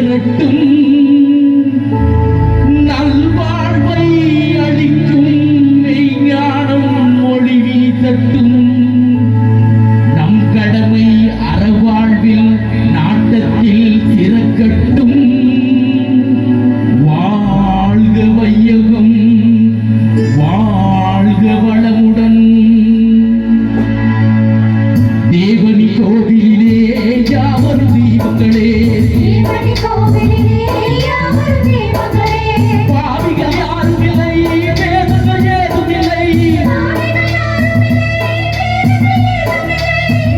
திரட்டும் நல்வாழ்வை அளிக்கும் மெய்ஞானம் மொழி வீசட்டும் நம் கடமை அறவாழ்வில் நாட்டத்தில் சிறக்கட்டும் வாழ்க வையகம் வாழ்க வளமுடன் தேவனி கோவிலே யாவர் தீபங்களே பாவிகள் யாரும் இல்லை வேதங்கள் ஏதும் இல்லை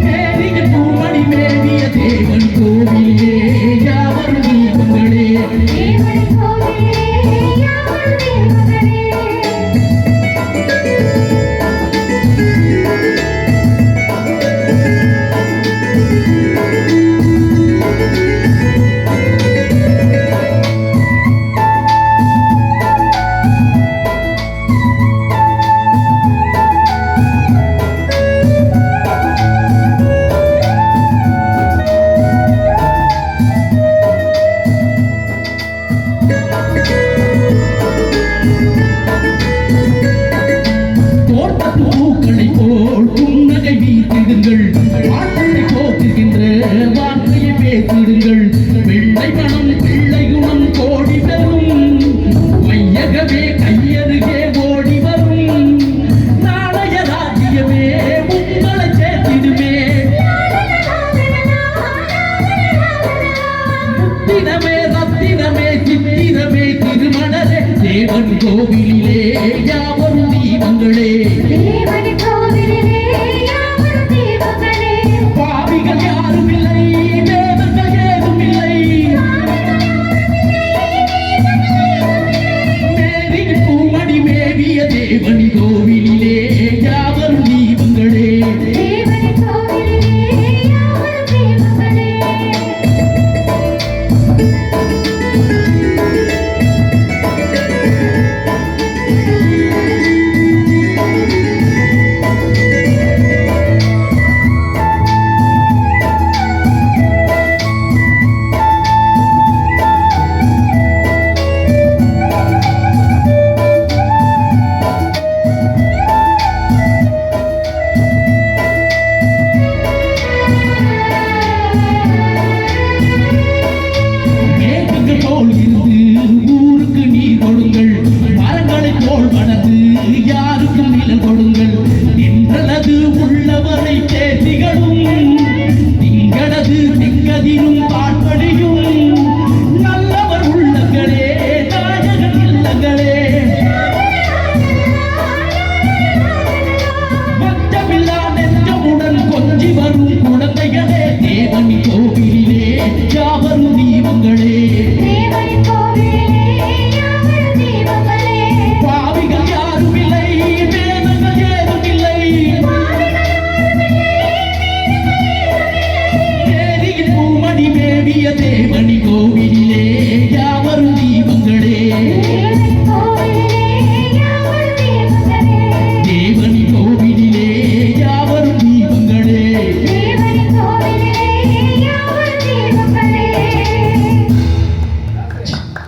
மேலிய பூமணி மேவிய தேவன் கோவிலே யாவர் தீபங்களே பூக்களை போல் புன்னகை வீசிடுங்கள் வாழ்க்கையை போக்குகின்ற வார்த்தையை பேசிடுங்கள் வெள்ளை மனம் பிள்ளை குணம் கோடி பெறும் மையகமே கையருகே ஓடி வரும் நாளைய ராஜ்யமே உங்களை சேர்த்திடுமே முத்தினமே ரத்தினமே சித்திரமே திருமணரே தேவன் கோவிலே யாவரும் தீபங்களே பாவிகள் யாரும் இல்லை வேதங்கள் ஏதும் இல்லை மேரி பூமணி மேவிய தேவனி கோவிலே யாவரும் தீபங்களே ஊருக்கு நீர் கொடுங்கள் மரங்களை போல் வளர்ந்து யாருக்கும் நிலம் கொடுங்கள் என்றது உள்ளவரை தேசிகளும் திங்களது திங்கதிரும்